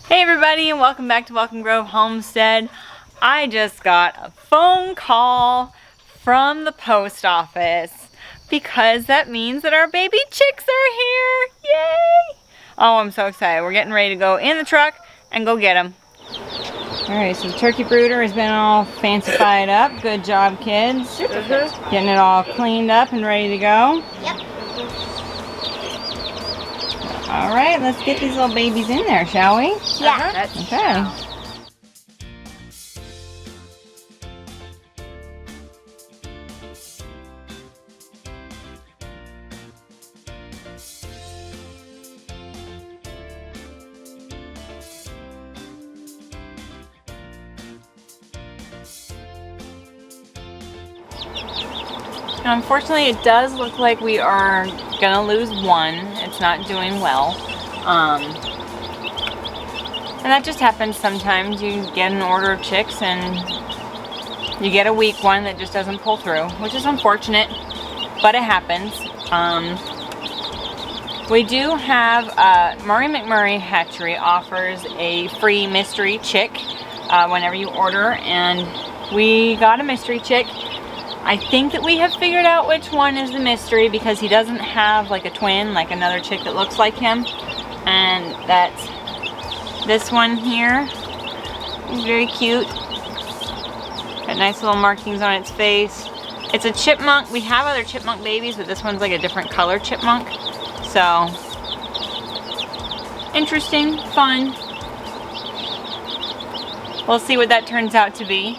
Hey everybody, and welcome back to Welcome Grove Homestead. I just got a phone call from the post office because that means that our baby chicks are here. Yay! Oh, I'm so excited. We're getting ready to go in the truck and go get them. Alright, so the turkey brooder has been all fancified up. Good job, kids. Getting it all cleaned up and ready to go. Yep. Alright, let's get these little babies in there, shall we? Yeah. Okay. Unfortunately, it does look like we are gonna lose one. It's not doing well. And that just happens sometimes. You get an order of chicks and you get a weak one that just doesn't pull through, which is unfortunate, but it happens. We do have, Murray McMurray Hatchery offers a free mystery chick whenever you order, and we got a mystery chick. I think that we have figured out which one is the mystery because he doesn't have like a twin, like another chick that looks like him. And that's this one here. Very cute. Got nice little markings on its face. It's a chipmunk. We have other chipmunk babies, but this one's like a different color chipmunk. So, interesting, fun. We'll see what that turns out to be.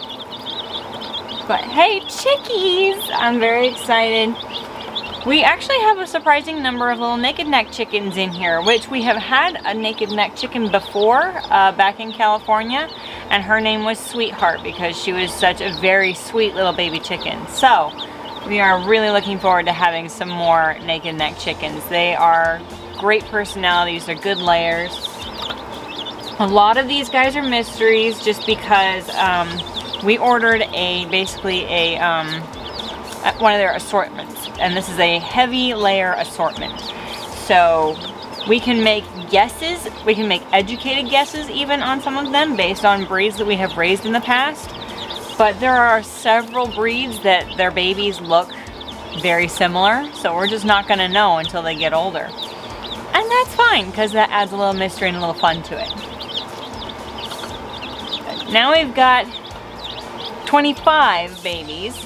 But hey, chickies! I'm very excited. We actually have a surprising number of little naked neck chickens in here, which we have had a naked neck chicken before back in California, and her name was Sweetheart because she was such a very sweet little baby chicken. So we are really looking forward to having some more naked neck chickens. They are great personalities, they're good layers. A lot of these guys are mysteries just because we ordered basically one of their assortments, and this is a heavy layer assortment. So we can make guesses, we can make educated guesses even on some of them based on breeds that we have raised in the past. But there are several breeds that their babies look very similar, so we're just not going to know until they get older. And that's fine, because that adds a little mystery and a little fun to it. Now we've got 25 babies.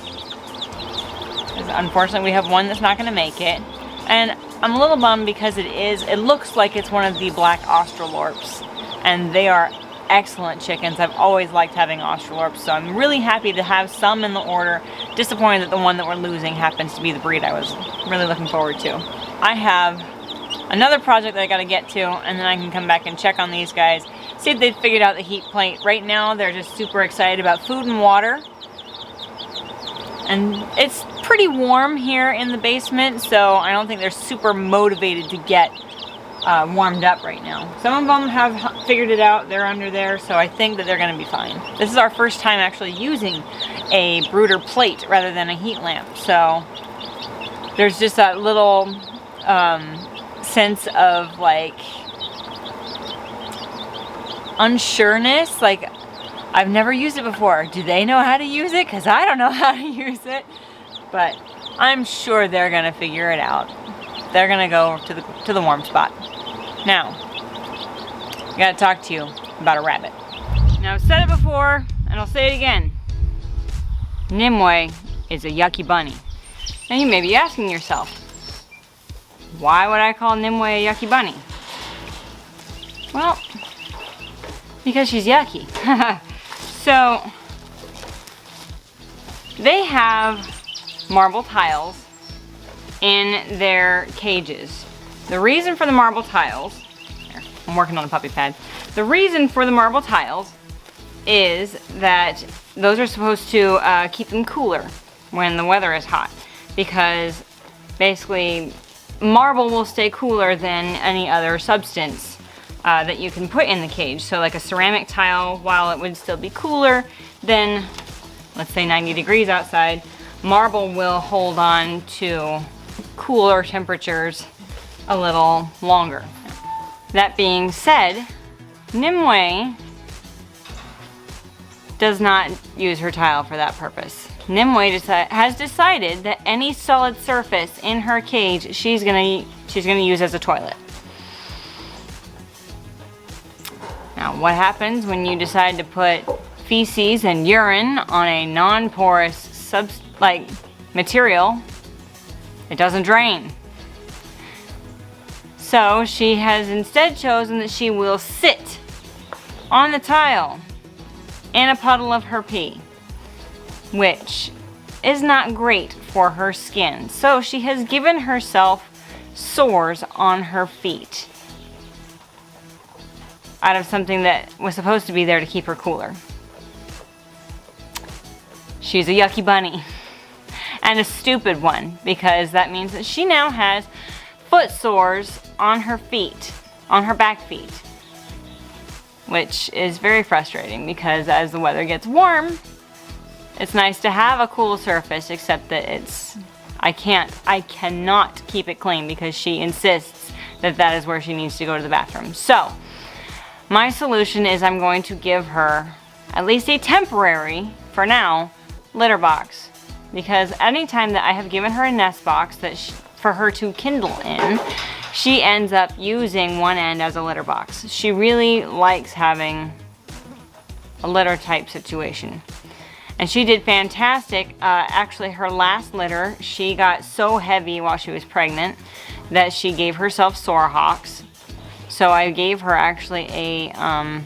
Unfortunately, we have one that's not going to make it, and I'm a little bummed because it looks like it's one of the black Australorps, and they are excellent chickens. I've always liked having Australorps, so I'm really happy to have some in the order. Disappointed that the one that we're losing happens to be the breed I was really looking forward to. I have another project that I got to get to, and then I can come back and check on these guys, see if they've figured out the heat plate. Right now, they're just super excited about food and water. And it's pretty warm here in the basement, so I don't think they're super motivated to get warmed up right now. Some of them have figured it out. They're under there, so I think that they're going to be fine. This is our first time actually using a brooder plate rather than a heat lamp, so there's just that little sense of like unsureness, like I've never used it before. Do they know how to use it? Because I don't know how to use it. But I'm sure they're going to figure it out. They're going to go to the warm spot. Now, I got to talk to you about a rabbit. Now, I've said it before, and I'll say it again. Nimue is a Yucky Bunny. Now, you may be asking yourself, why would I call Nimue a Yucky Bunny? Well, because she's yucky. So, they have marble tiles in their cages. The reason for the marble tiles, here, I'm working on the puppy pad. The reason for the marble tiles is that those are supposed to keep them cooler when the weather is hot, because basically marble will stay cooler than any other substance that you can put in the cage. So like a ceramic tile, while it would still be cooler than, let's say 90 degrees outside, marble will hold on to cooler temperatures a little longer. That being said, Nimue does not use her tile for that purpose. Nimue has decided that any solid surface in her cage she's gonna use as a toilet. Now, what happens when you decide to put feces and urine on a non-porous material? It doesn't drain. So she has instead chosen that she will sit on the tile in a puddle of her pee, which is not great for her skin. So she has given herself sores on her feet out of something that was supposed to be there to keep her cooler. She's a yucky bunny. And a stupid one, because that means that she now has foot sores on her feet, on her back feet, which is very frustrating because as the weather gets warm, it's nice to have a cool surface, except that I cannot keep it clean because she insists that that is where she needs to go to the bathroom. So, my solution is I'm going to give her at least a temporary, for now, litter box. Because anytime that I have given her a nest box for her to kindle in, she ends up using one end as a litter box. She really likes having a litter type situation. And she did fantastic. Actually, her last litter, she got so heavy while she was pregnant that she gave herself sore hocks. So I gave her actually a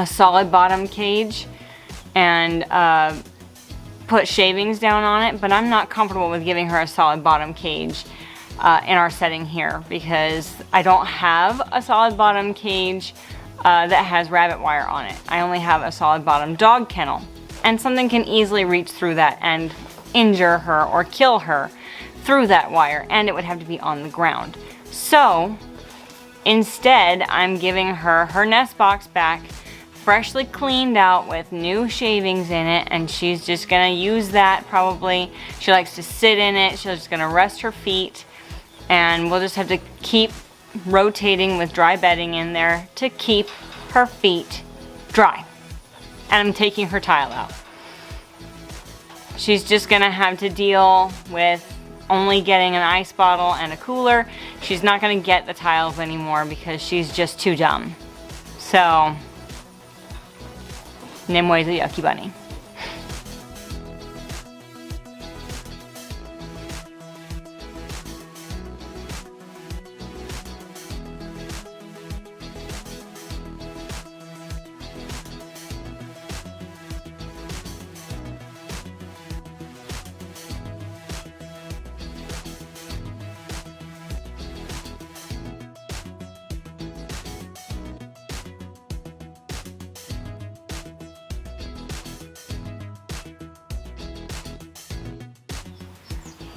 solid bottom cage and put shavings down on it, but I'm not comfortable with giving her a solid bottom cage in our setting here because I don't have a solid bottom cage that has rabbit wire on it. I only have a solid bottom dog kennel, and something can easily reach through that and injure her or kill her through that wire, and it would have to be on the ground. So instead, I'm giving her her nest box back, freshly cleaned out with new shavings in it, and she's just gonna use that probably. She likes to sit in it. She's just gonna rest her feet, and we'll just have to keep rotating with dry bedding in there to keep her feet dry. And I'm taking her tile out. She's just gonna have to deal with only getting an ice bottle and a cooler. She's not gonna get the tiles anymore because she's just too dumb. So Nimue's a yucky bunny.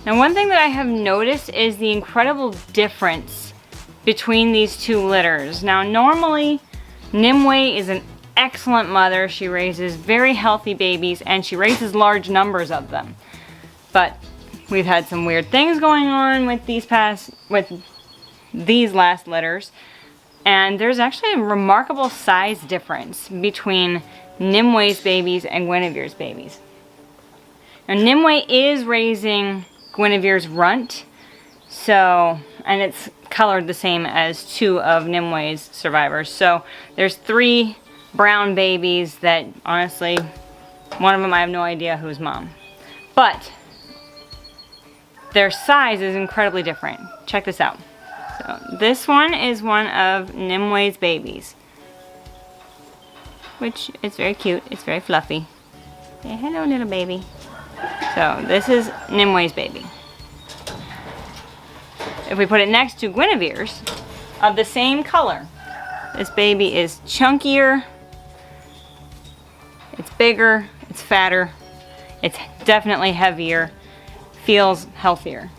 Now, one thing that I have noticed is the incredible difference between these two litters. Now, normally, Nimue is an excellent mother. She raises very healthy babies, and she raises large numbers of them. But we've had some weird things going on with these last litters, and there's actually a remarkable size difference between Nimue's babies and Guinevere's babies. Now, Nimue is raising Guinevere's runt, and it's colored the same as two of Nimue's survivors. So there's 3 brown babies that, honestly, one of them I have no idea who's mom. But their size is incredibly different. Check this out. So this one is one of Nimue's babies, which is very cute. It's very fluffy. Say hello, little baby. So this is Nimue's baby. If we put it next to Guinevere's, of the same color, this baby is chunkier, it's bigger, it's fatter, it's definitely heavier, feels healthier.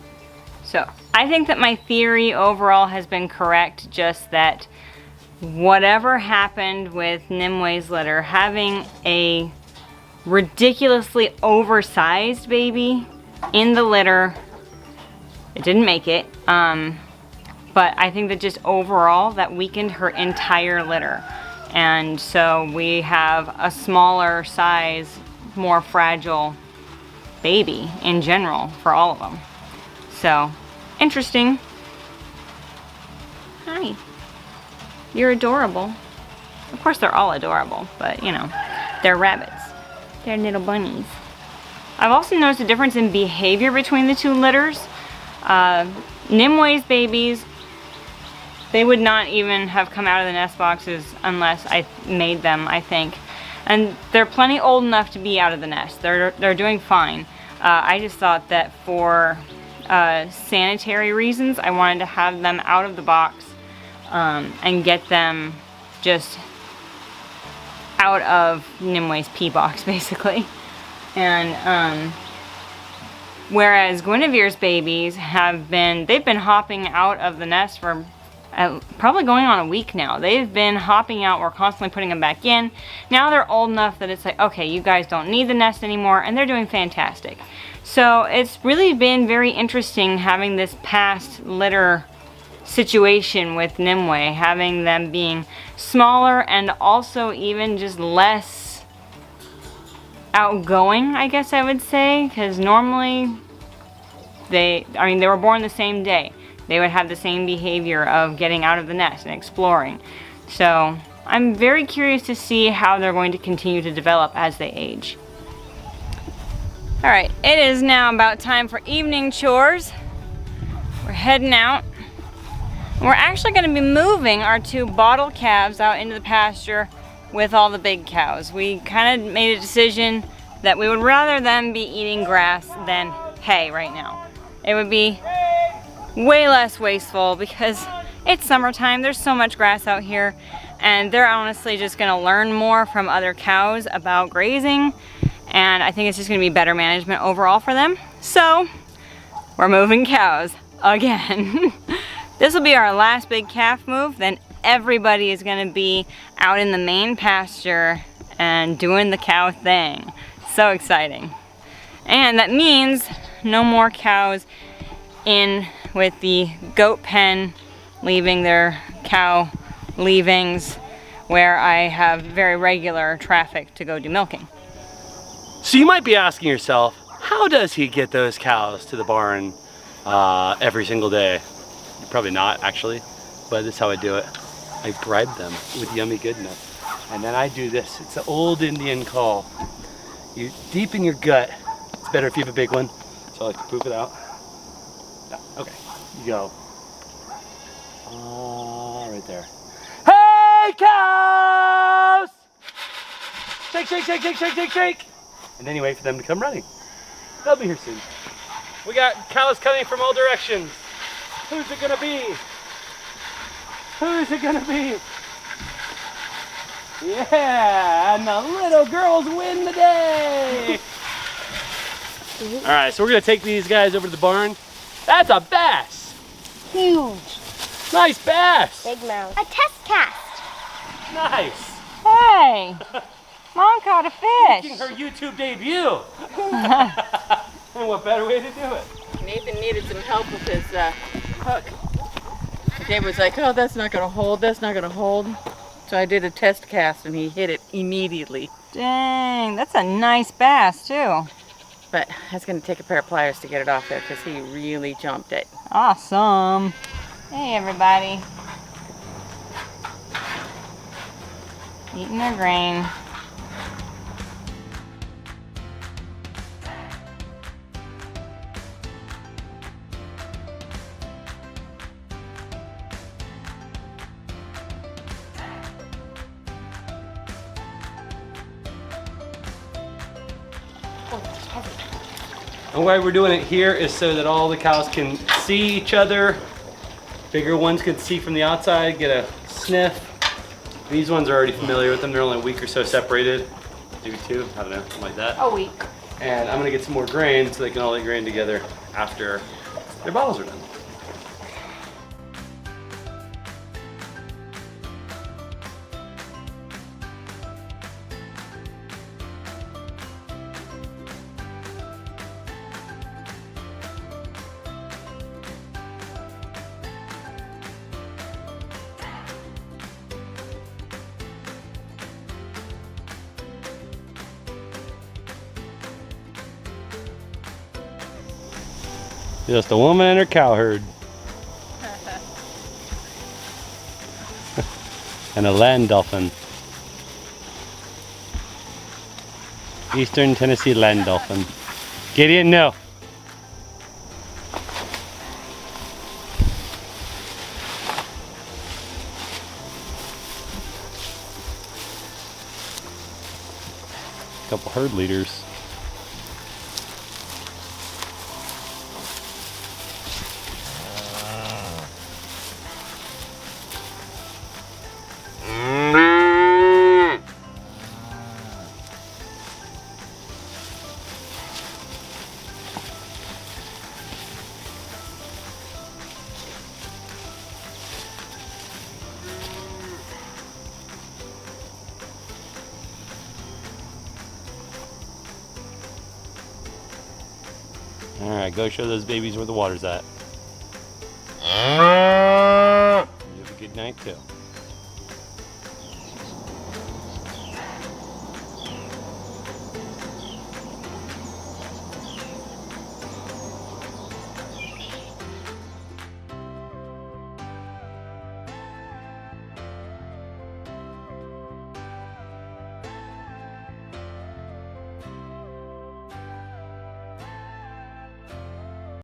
So I think that my theory overall has been correct, just that whatever happened with Nimue's litter, having a ridiculously oversized baby in the litter, it didn't make it, but I think that just overall that weakened her entire litter. And so we have a smaller size, more fragile baby in general for all of them. So, interesting. Hi. You're adorable. Of course they're all adorable, but you know, they're rabbits. They're little bunnies. I've also noticed a difference in behavior between the two litters. Nimwe's babies, they would not even have come out of the nest boxes unless I made them, I think. And they're plenty old enough to be out of the nest. They're doing fine. I just thought that for sanitary reasons, I wanted to have them out of the box and get them just out of Nimwe's pee box, basically. And whereas Guinevere's babies they've been hopping out of the nest for probably going on a week now. They've been hopping out, we're constantly putting them back in. Now they're old enough that it's like, okay, you guys don't need the nest anymore, and they're doing fantastic. So it's really been very interesting having this past litter situation with Nimwe, having them being smaller and also even just less outgoing, I guess I would say, because normally they were born the same day. They would have the same behavior of getting out of the nest and exploring. So I'm very curious to see how they're going to continue to develop as they age. Alright, it is now about time for evening chores. We're heading out. We're actually going to be moving our 2 bottle calves out into the pasture with all the big cows. We kind of made a decision that we would rather them be eating grass than hay right now. It would be way less wasteful because it's summertime, there's so much grass out here, and they're honestly just going to learn more from other cows about grazing, and I think it's just going to be better management overall for them. So we're moving cows again. This will be our last big calf move, then everybody is going to be out in the main pasture and doing the cow thing. So exciting. And that means no more cows in with the goat pen, leaving their cow leavings where I have very regular traffic to go do milking. So you might be asking yourself, how does he get those cows to the barn every single day? Probably not, actually, but this is how I do it. I bribe them with yummy goodness, and then I do this. It's an old Indian call. You deep in your gut. It's better if you have a big one, so I like to poop it out. Yeah, okay, you go. Right there. Hey, cows! Shake, shake, shake, shake, shake, shake, shake! And then you wait for them to come running. They'll be here soon. We got cows coming from all directions. Who's it gonna be? Who's it gonna be? Yeah, and the little girls win the day! Alright, so we're gonna take these guys over to the barn. That's a bass! Huge. Nice bass! Big mouth. A test cast. Nice! Hey! Mom caught a Making fish! her YouTube debut! And what better way to do it? Nathan needed some help with his hook. Dave was like, oh, that's not gonna hold, that's not gonna hold. So I did a test cast and he hit it immediately. Dang, that's a nice bass too. But that's gonna take a pair of pliers to get it off there because he really jumped it. Awesome. Hey everybody. Eating their grain. And why we're doing it here is so that all the cows can see each other. Bigger ones can see from the outside, get a sniff. These ones are already familiar with them. They're only a week or so separated. Maybe 2, I don't know, something like that. A week. And I'm gonna get some more grain so they can all eat grain together after their bottles are done. Just a woman and her cow herd. And a land dolphin. Eastern Tennessee land dolphin. Gideon, no. Couple herd leaders. Alright, go show those babies where the water's at. You have a good night too.